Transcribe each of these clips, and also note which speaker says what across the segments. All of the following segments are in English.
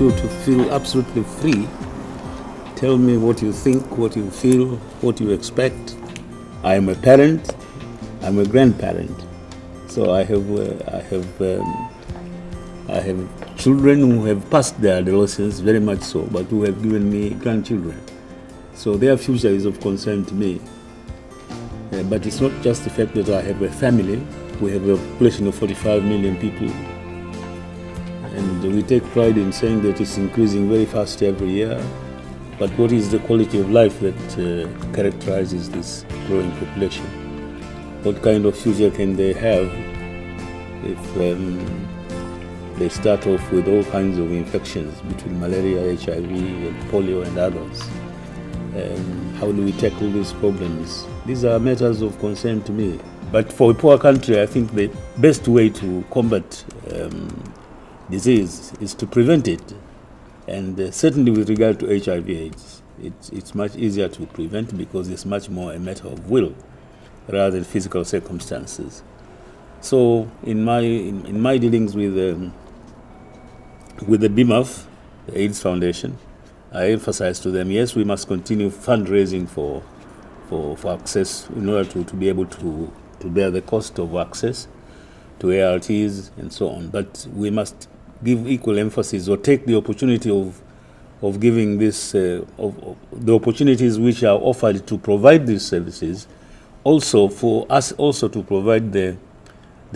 Speaker 1: you to feel absolutely free. Tell me what you think, what you feel, what you expect. I am a parent, I'm a grandparent. So I have children who have passed their adolescence, very much so, but who have given me grandchildren. So their future is of concern to me. But it's not just the fact that I have a family. We have a population of 45 million people. And we take pride in saying that it's increasing very fast every year. But what is the quality of life that characterizes this growing population? What kind of future can they have if they start off with all kinds of infections between malaria, HIV, and polio and others? How do we tackle these problems? These are matters of concern to me. But for a poor country, I think the best way to combat disease is to prevent it. And certainly with regard to HIV/AIDS, it's much easier to prevent because it's much more a matter of will rather than physical circumstances. So in my dealings with the BMAF, the AIDS Foundation, I emphasize to them, yes, we must continue fundraising for access in order to be able to bear the cost of access to ARTs and so on. But we must give equal emphasis or take the opportunity of giving this, of the opportunities which are offered to provide these services, also for us also to provide the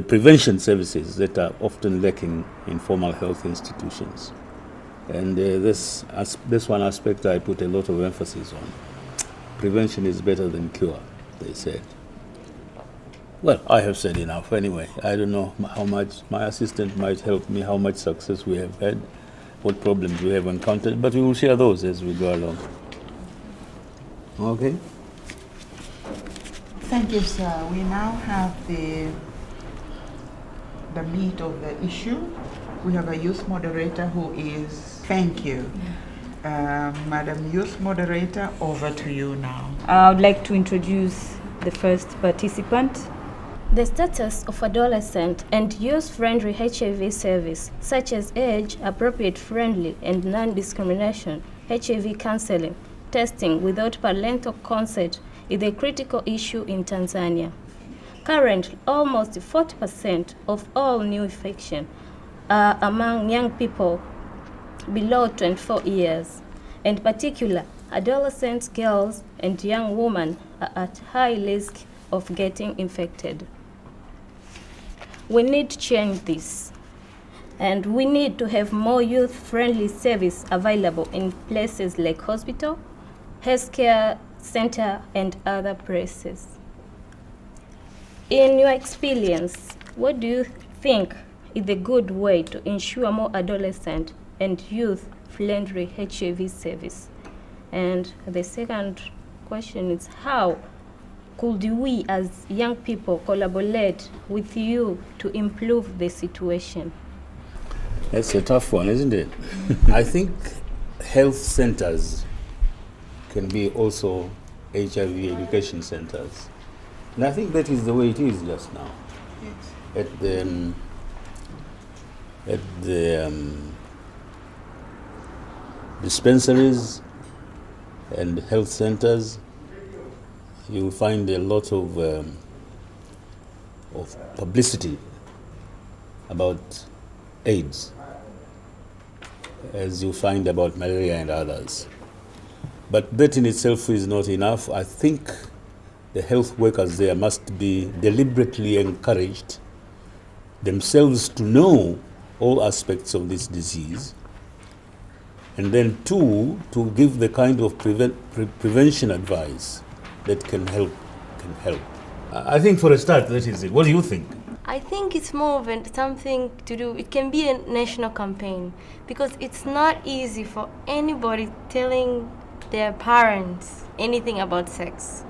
Speaker 1: prevention services that are often lacking in formal health institutions. And this one aspect I put a lot of emphasis on. Prevention is better than cure, they said. Well, I have said enough anyway. I don't know how much my assistant might help me, how much success we have had, what problems we have encountered, but we will share those as we go along. Okay?
Speaker 2: Thank you, sir. We now have the meat of the issue. We have a youth moderator who is, thank you. Madam Youth Moderator, over to you now.
Speaker 3: I would like to introduce the first participant.
Speaker 4: The status of adolescent and youth-friendly HIV service, such as age-appropriate friendly and non-discrimination HIV counseling, testing without parental consent, is a critical issue in Tanzania. Currently, almost 40% of all new infections are among young people below 24 years. In particular, adolescent girls and young women are at high risk of getting infected. We need to change this, and we need to have more youth-friendly service available in places like hospital, healthcare center, and other places. In your experience, what do you think is a good way to ensure more adolescent and youth-friendly HIV service? And the second question is, how could we as young people collaborate with you to improve the situation?
Speaker 1: That's a tough one, isn't it? I think health centers can be also HIV education centers. And I think that is the way it is just now. Yes. At the dispensaries and health centers, you will find a lot of publicity about AIDS, as you find about malaria and others. But that in itself is not enough. I think the health workers there must be deliberately encouraged themselves to know all aspects of this disease, and then two, to give the kind of prevention advice that can help. I think for a start, that is it. What do you think?
Speaker 5: I think it's more of something to do, it can be a national campaign, because it's not easy for anybody telling their parents anything about sex.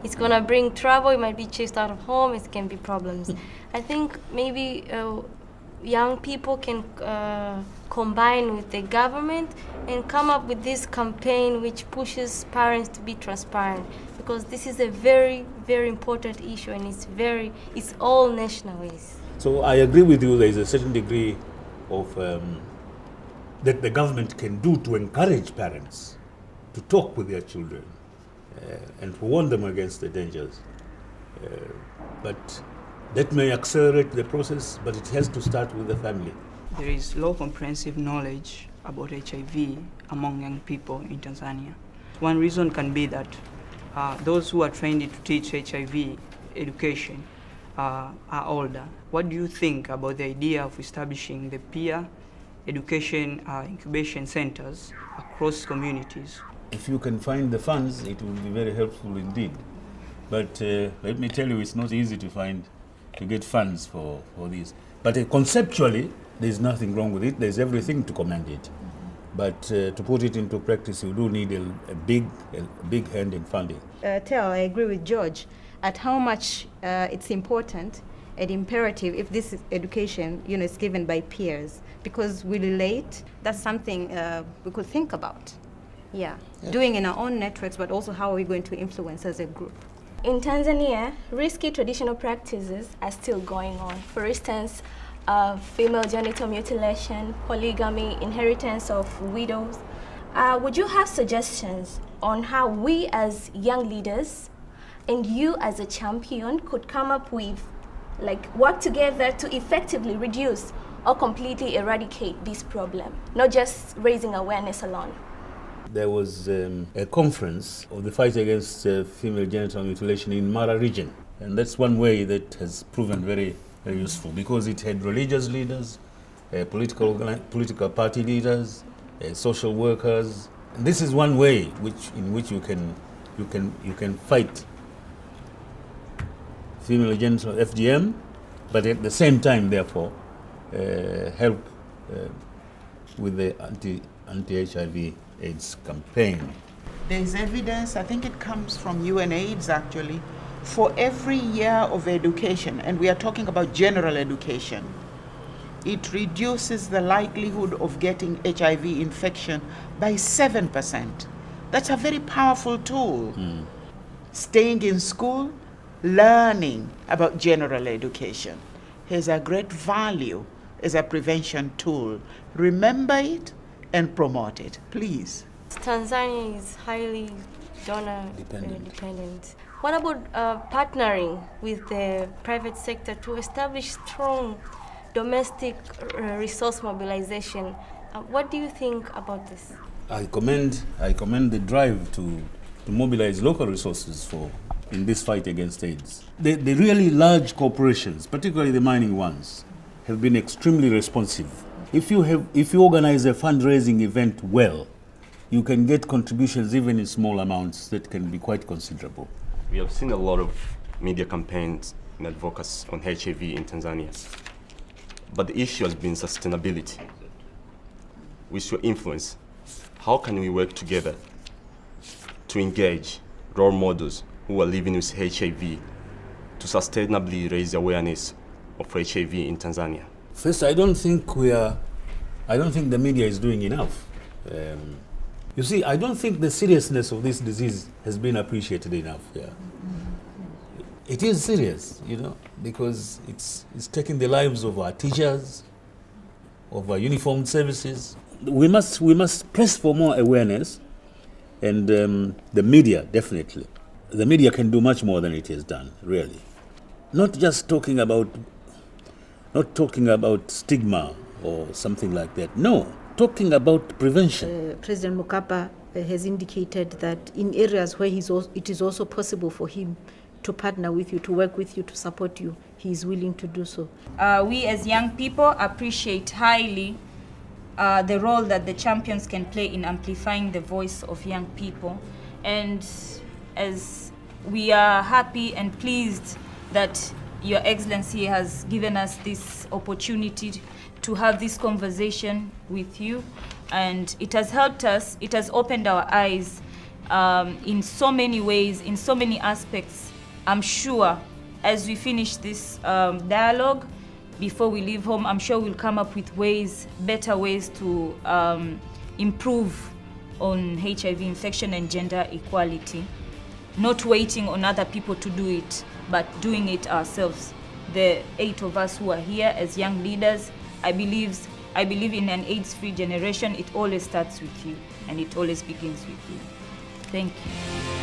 Speaker 5: It's gonna bring trouble, it might be chased out of home, it can be problems. I think maybe young people can combine with the government and come up with this campaign which pushes parents to be transparent, because this is a very, very important issue, and it's all national ways.
Speaker 1: So I agree with you, there is a certain degree of that the government can do to encourage parents to talk with their children and to warn them against the dangers. But that may accelerate the process, but it has to start with the family.
Speaker 6: There is low comprehensive knowledge about HIV among young people in Tanzania. One reason can be that those who are trained to teach HIV education are older. What do you think about the idea of establishing the peer education incubation centers across communities?
Speaker 1: If you can find the funds, it will be very helpful indeed. But let me tell you, it's not easy to get funds for this. But conceptually, there's nothing wrong with it. There's everything to commend it. But to put it into practice, you do need a big hand in funding.
Speaker 7: Theo, I agree with George at how much it's important and imperative if this education, is given by peers, because we relate. That's something we could think about. Yeah, doing in our own networks, but also how are we going to influence as a group?
Speaker 4: In Tanzania, risky traditional practices are still going on. For instance, female genital mutilation, polygamy, inheritance of widows. Would you have suggestions on how we as young leaders and you as a champion could come up with, work together to effectively reduce or completely eradicate this problem, not just raising awareness alone?
Speaker 1: There was a conference of the fight against female genital mutilation in Mara region. And that's one way that has proven very, very useful, because it had religious leaders, political party leaders, social workers. And this is one way in which you can fight female genital FGM, but at the same time, therefore, help with the anti-HIV AIDS campaign.
Speaker 2: There's evidence, I think it comes from UNAIDS actually, for every year of education, and we are talking about general education, it reduces the likelihood of getting HIV infection by 7%. That's a very powerful tool. Staying in school, learning about general education has a great value as a prevention tool. Remember it and promote it, please.
Speaker 5: Tanzania is highly donor dependent. What about partnering with the private sector to establish strong domestic resource mobilization? What do you think about this?
Speaker 1: I commend the drive to mobilize local resources in this fight against AIDS. The really large corporations, particularly the mining ones, have been extremely responsive. If you organize a fundraising event well, you can get contributions even in small amounts that can be quite considerable.
Speaker 8: We have seen a lot of media campaigns and advocacy on HIV in Tanzania. But the issue has been sustainability. With your influence, how can we work together to engage role models who are living with HIV to sustainably raise awareness of HIV in Tanzania?
Speaker 1: First, I don't think the media is doing enough. You see, I don't think the seriousness of this disease has been appreciated enough. Yeah. It is serious, because it's taking the lives of our teachers, of our uniformed services. We must press for more awareness, and the media, definitely. The media can do much more than it has done, really. Not just talking about stigma or something like that. No, talking about prevention.
Speaker 7: President Mkapa has indicated that in areas where it is also possible for him to partner with you, to work with you, to support you, he is willing to do so.
Speaker 3: We as young people appreciate highly the role that the champions can play in amplifying the voice of young people. And as we are happy and pleased that Your Excellency has given us this opportunity to have this conversation with you, and it has helped us, it has opened our eyes in so many ways, in so many aspects. I'm sure as we finish this dialogue, before we leave home, I'm sure we'll come up with ways, better ways to improve on HIV infection and gender equality. Not waiting on other people to do it, but doing it ourselves. The 8 of us who are here as young leaders, I believe I believe in an AIDS-free generation. It always starts with you, and it always begins with you. Thank you.